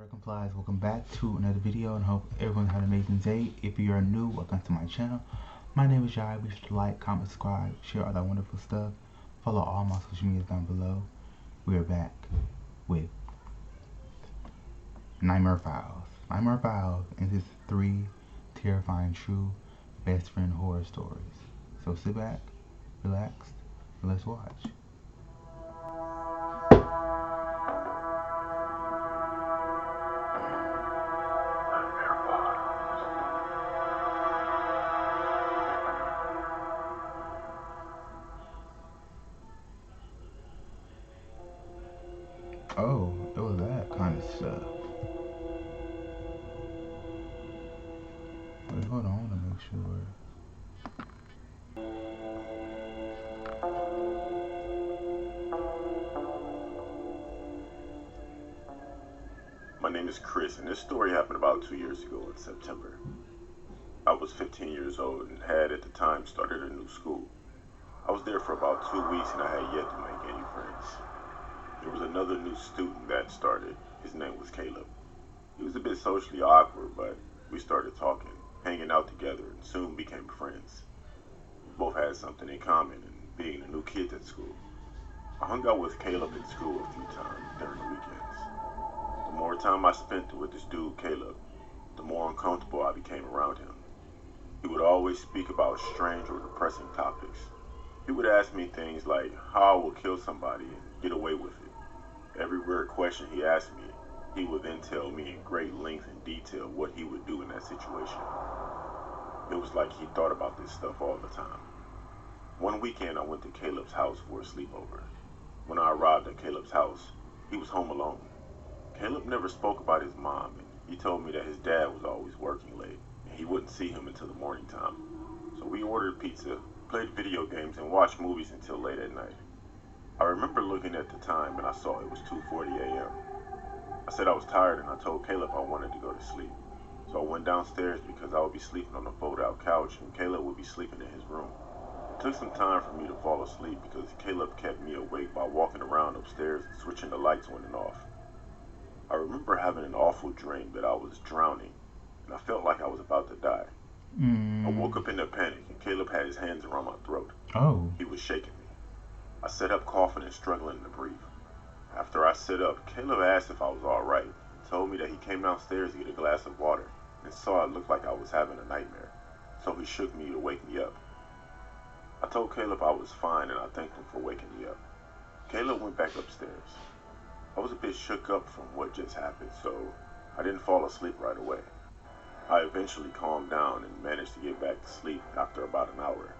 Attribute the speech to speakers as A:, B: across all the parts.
A: Dragonflies, welcome back to another video and hope everyone had an amazing day. If you are new, welcome to my channel. My name is Jai. Be sure to like, comment, subscribe, share all that wonderful stuff. Follow all my social medias down below. We are back with Nightmare Files. Nightmare Files is this 3 terrifying true best friend horror stories. So sit back, relax, and let's watch. Oh, it was that kind of stuff. Wait, hold on, I want to make sure.
B: My name is Chris, and this story happened about 2 years ago in September. I was 15 years old and had at the time started a new school. I was there for about 2 weeks and I had yet to make any friends. There was another new student that started. His name was Caleb. He was a bit socially awkward, but we started talking, hanging out together, and soon became friends. We both had something in common in being the new kids at school. I hung out with Caleb in school a few times during the weekends. The more time I spent with this dude, Caleb, the more uncomfortable I became around him. He would always speak about strange or depressing topics. He would ask me things like how I would kill somebody and get away with it. Every weird question he asked me, he would then tell me in great length and detail what he would do in that situation. It was like he thought about this stuff all the time. One weekend I went to Caleb's house for a sleepover. When I arrived at Caleb's house, he was home alone. Caleb never spoke about his mom, and he told me that his dad was always working late, and he wouldn't see him until the morning time. So we ordered pizza, played video games, and watched movies until late at night. I remember looking at the time and I saw it was 2:40 a.m. I said I was tired and I told Caleb I wanted to go to sleep. So I went downstairs because I would be sleeping on a fold-out couch and Caleb would be sleeping in his room. It took some time for me to fall asleep because Caleb kept me awake by walking around upstairs and switching the lights on and off. I remember having an awful dream that I was drowning and I felt like I was about to die. I woke up in a panic and Caleb had his hands around my throat.
A: Oh.
B: He was shaking me. I sat up coughing and struggling to breathe. After I sat up, Caleb asked if I was alright and told me that he came downstairs to get a glass of water and saw it looked like I was having a nightmare, so he shook me to wake me up. I told Caleb I was fine and I thanked him for waking me up. Caleb went back upstairs. I was a bit shook up from what just happened, so I didn't fall asleep right away. I eventually calmed down and managed to get back to sleep after about an hour.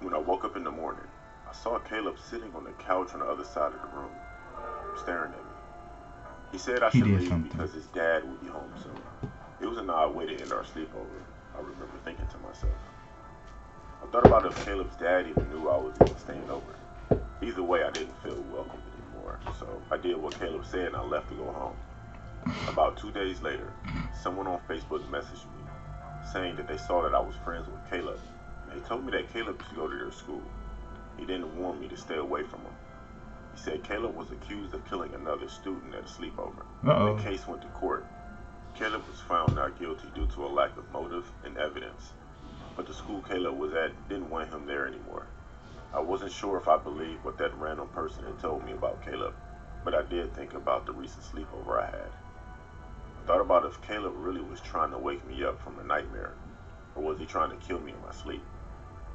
B: When I woke up in the morning, I saw Caleb sitting on the couch on the other side of the room, staring at me. He said I should leave because his dad would be home soon. It was an odd way to end our sleepover, I remember thinking to myself. I thought about if Caleb's dad even knew I was even staying over. Either way, I didn't feel welcome anymore, so I did what Caleb said and I left to go home. About 2 days later, someone on Facebook messaged me, saying that they saw that I was friends with Caleb, and they told me that Caleb used to go to their school. He didn't warn me to stay away from him. He said Caleb was accused of killing another student at a sleepover. The case went to court. Caleb was found not guilty due to a lack of motive and evidence, but the school Caleb was at didn't want him there anymore. I wasn't sure if I believed what that random person had told me about Caleb, but I did think about the recent sleepover I had. I thought about if Caleb really was trying to wake me up from a nightmare, or was he trying to kill me in my sleep?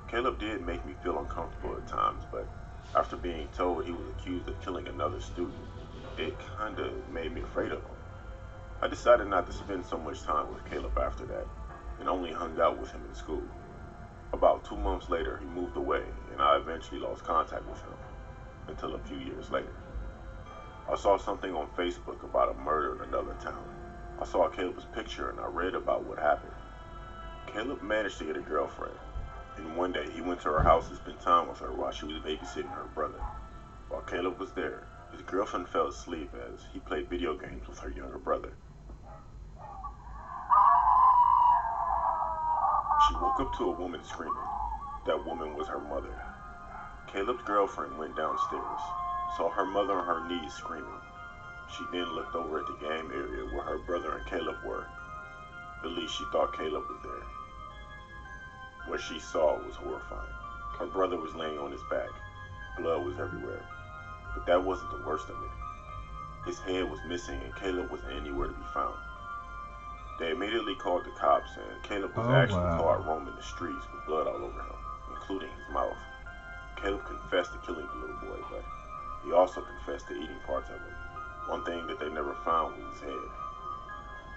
B: Caleb did make me feel uncomfortable at times, but after being told he was accused of killing another student, it kinda made me afraid of him. I decided not to spend so much time with Caleb after that, and only hung out with him in school. About 2 months later, he moved away, and I eventually lost contact with him, until a few years later. I saw something on Facebook about a murder in another town. I saw Caleb's picture and I read about what happened. Caleb managed to get a girlfriend, and one day he went to her house to spend time with her while she was babysitting her brother. While Caleb was there, his girlfriend fell asleep as he played video games with her younger brother. She woke up to a woman screaming. That woman was her mother. Caleb's girlfriend went downstairs, saw her mother on her knees screaming. She then looked over at the game area where her she thought Caleb was there. What she saw was horrifying. Her brother was laying on his back. Blood was everywhere. But that wasn't the worst of it. His head was missing and Caleb wasn't anywhere to be found. They immediately called the cops and Caleb was actually caught roaming the streets with blood all over him, including his mouth. Caleb confessed to killing the little boy, but he also confessed to eating parts of him. One thing that they never found was his head.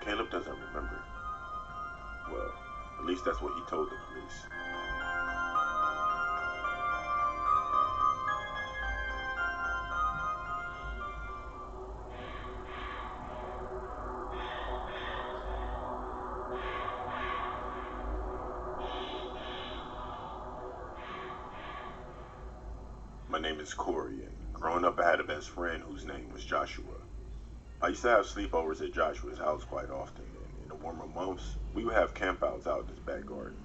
B: Caleb doesn't remember. Well, at least that's what he told the police. My name is Corey, and growing up I had a best friend whose name was Joshua. I used to have sleepovers at Joshua's house quite often, and in the warmer months, we would have campouts out in his back garden.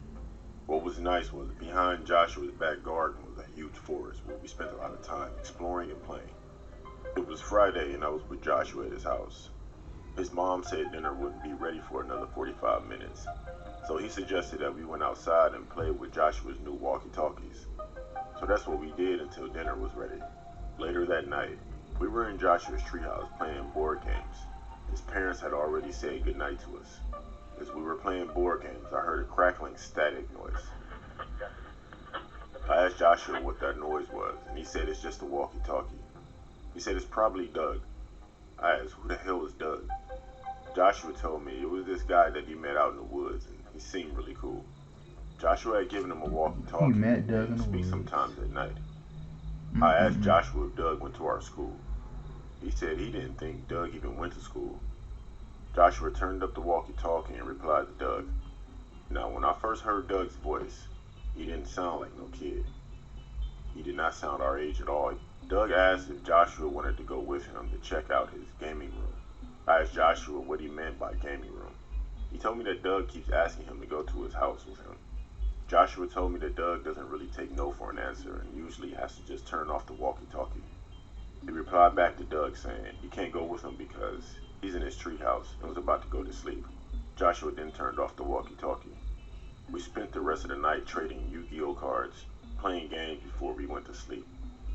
B: What was nice was behind Joshua's back garden was a huge forest where we spent a lot of time exploring and playing. It was Friday and I was with Joshua at his house. His mom said dinner wouldn't be ready for another 45 minutes, so he suggested that we went outside and played with Joshua's new walkie-talkies. So that's what we did until dinner was ready. Later that night, we were in Joshua's treehouse playing board games. His parents had already said goodnight to us. As we were playing board games, I heard a crackling static noise. I asked Joshua what that noise was, and he said it's just a walkie-talkie. He said it's probably Doug. I asked, who the hell is Doug? Joshua told me it was this guy that he met out in the woods, and he seemed really cool. Joshua had given him a walkie-talkie and speak sometimes at night. I asked Joshua if Doug went to our school. He said he didn't think Doug even went to school. Joshua turned up the walkie-talkie and replied to Doug. Now, when I first heard Doug's voice, he didn't sound like no kid. He did not sound our age at all. Doug asked if Joshua wanted to go with him to check out his gaming room. I asked Joshua what he meant by gaming room. He told me that Doug keeps asking him to go to his house with him. Joshua told me that Doug doesn't really take no for an answer and usually has to just turn off the walkie-talkie. He replied back to Doug saying he can't go with him because he's in his treehouse and was about to go to sleep. Joshua then turned off the walkie-talkie. We spent the rest of the night trading Yu-Gi-Oh cards, playing games before we went to sleep.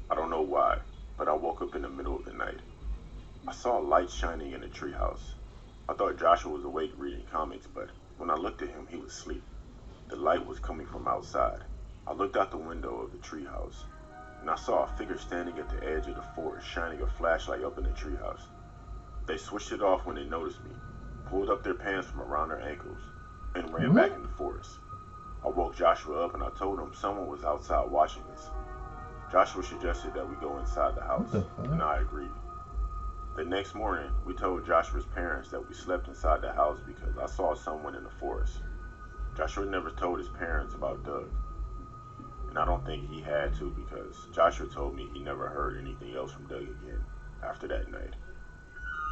B: I don't know why, but I woke up in the middle of the night. I saw a light shining in the treehouse. I thought Joshua was awake reading comics, but when I looked at him, he was asleep. The light was coming from outside. I looked out the window of the treehouse, and I saw a figure standing at the edge of the forest, shining a flashlight up in the treehouse. They switched it off when they noticed me, pulled up their pants from around their ankles, and ran back in the forest. I woke Joshua up and I told him someone was outside watching us. Joshua suggested that we go inside the house, and I agreed. The next morning, we told Joshua's parents that we slept inside the house because I saw someone in the forest. Joshua never told his parents about Doug, and I don't think he had to because Joshua told me he never heard anything else from Doug again after that night.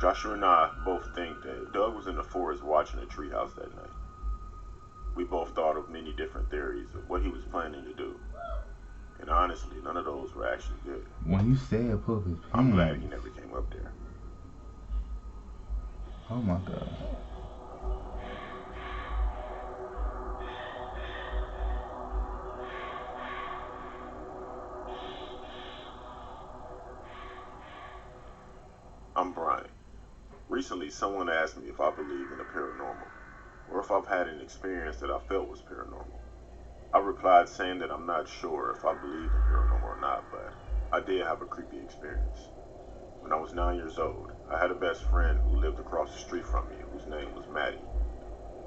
B: Joshua and I both think that Doug was in the forest watching the treehouse that night. We both thought of many different theories of what he was planning to do, and honestly, none of those were actually good.
A: When you said pull his pants,
B: I'm glad he never came up there.
A: Oh my God.
B: I'm Brian. Recently, someone asked me if I believe in the paranormal, or if I've had an experience that I felt was paranormal. I replied saying that I'm not sure if I believe in paranormal or not, but I did have a creepy experience. When I was 9 years old, I had a best friend who lived across the street from me, whose name was Maddie.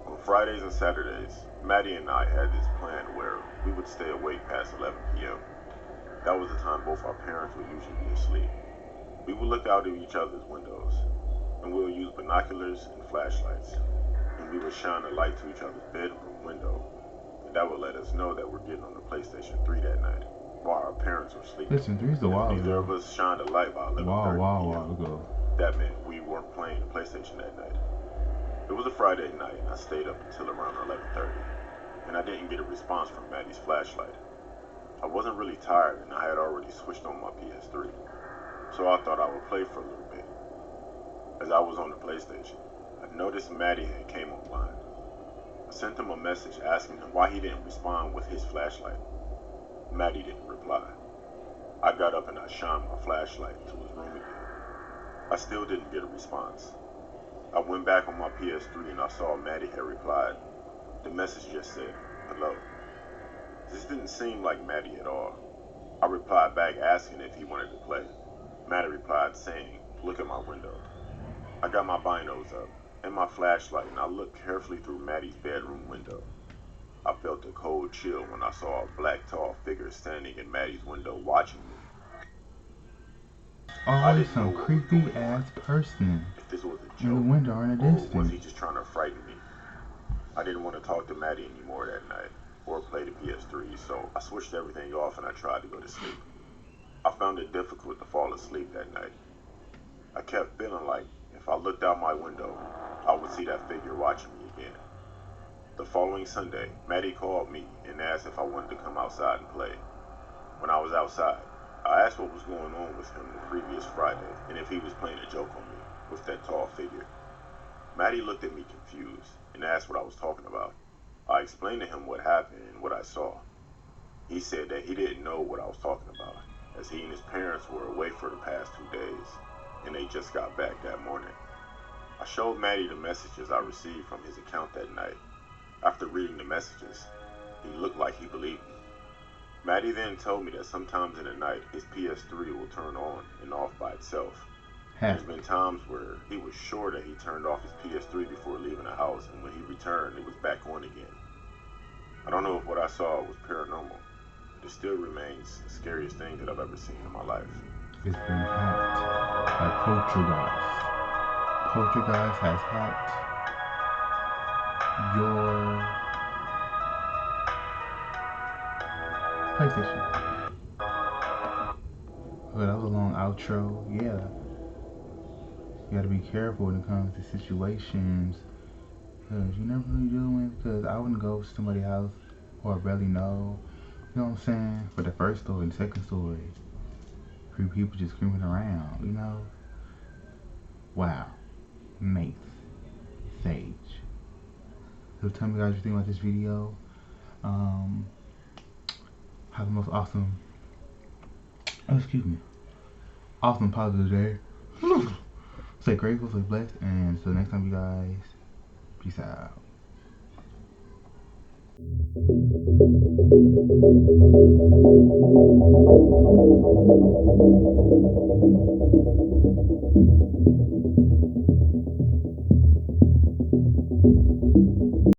B: On Fridays and Saturdays, Maddie and I had this plan where we would stay awake past 11 p.m. That was the time both our parents would usually be asleep. We would look out of each other's windows, and we would use binoculars and flashlights, and we would shine a light to each other's bedroom window, and that would let us know that we're getting on the PlayStation 3 that night, while our parents were sleeping.
A: Listen, 3's a while ago.
B: Neither of us shined a light by 11:30
A: while ago.
B: That meant we weren't playing the PlayStation that night. It was a Friday night, and I stayed up until around 11:30, and I didn't get a response from Maddie's flashlight. I wasn't really tired, and I had already switched on my PS3, so I thought I would play for a little bit. As I was on the PlayStation, I noticed Maddie had came online. I sent him a message asking him why he didn't respond with his flashlight. Maddie didn't reply. I got up and I shined my flashlight into his room again. I still didn't get a response. I went back on my PS3 and I saw Maddie had replied. The message just said, "Hello." This didn't seem like Maddie at all. I replied back asking if he wanted to play. Maddie replied saying, "Look at my window." I got my binos up and my flashlight and I looked carefully through Maddie's bedroom window. I felt a cold chill when I saw a black tall figure standing in Maddie's window watching me.
A: Always some creepy ass person
B: If this was a
A: in the
B: joke,
A: window or in the
B: or was
A: distance.
B: he just trying to frighten me? I didn't want to talk to Maddie anymore that night, or play the PS3, so I switched everything off and I tried to go to sleep. I found it difficult to fall asleep that night. I kept feeling like if I looked out my window, I would see that figure watching me again. The following Sunday, Maddie called me and asked if I wanted to come outside and play. When I was outside, I asked what was going on with him the previous Friday and if he was playing a joke on me with that tall figure. Maddie looked at me confused and asked what I was talking about. I explained to him what happened and what I saw. He said that he didn't know what I was talking about, as he and his parents were away for the past 2 days, and they just got back that morning. I showed Maddie the messages I received from his account that night. After reading the messages, he looked like he believed me. Maddie then told me that sometimes in the night, his PS3 will turn on and off by itself. There's been times where he was sure that he turned off his PS3 before leaving the house, and when he returned, it was back on again. I don't know if what I saw was paranormal, but it still remains the scariest thing that I've ever seen in my life.
A: It's been hacked by Poltergeist. Poltergeist has hacked your PlayStation. Oh, that was a long outro. Yeah. You gotta be careful when it comes to situations, because you never really doing. Because I wouldn't go to somebody's house or barely know, you know what I'm saying, for the first story and second story. Three people just screaming around, you know. Wow. Mace. Sage. So tell me guys what you think about this video. Have the most awesome, awesome positive day. Stay grateful, stay blessed, and until next time, you guys, peace out.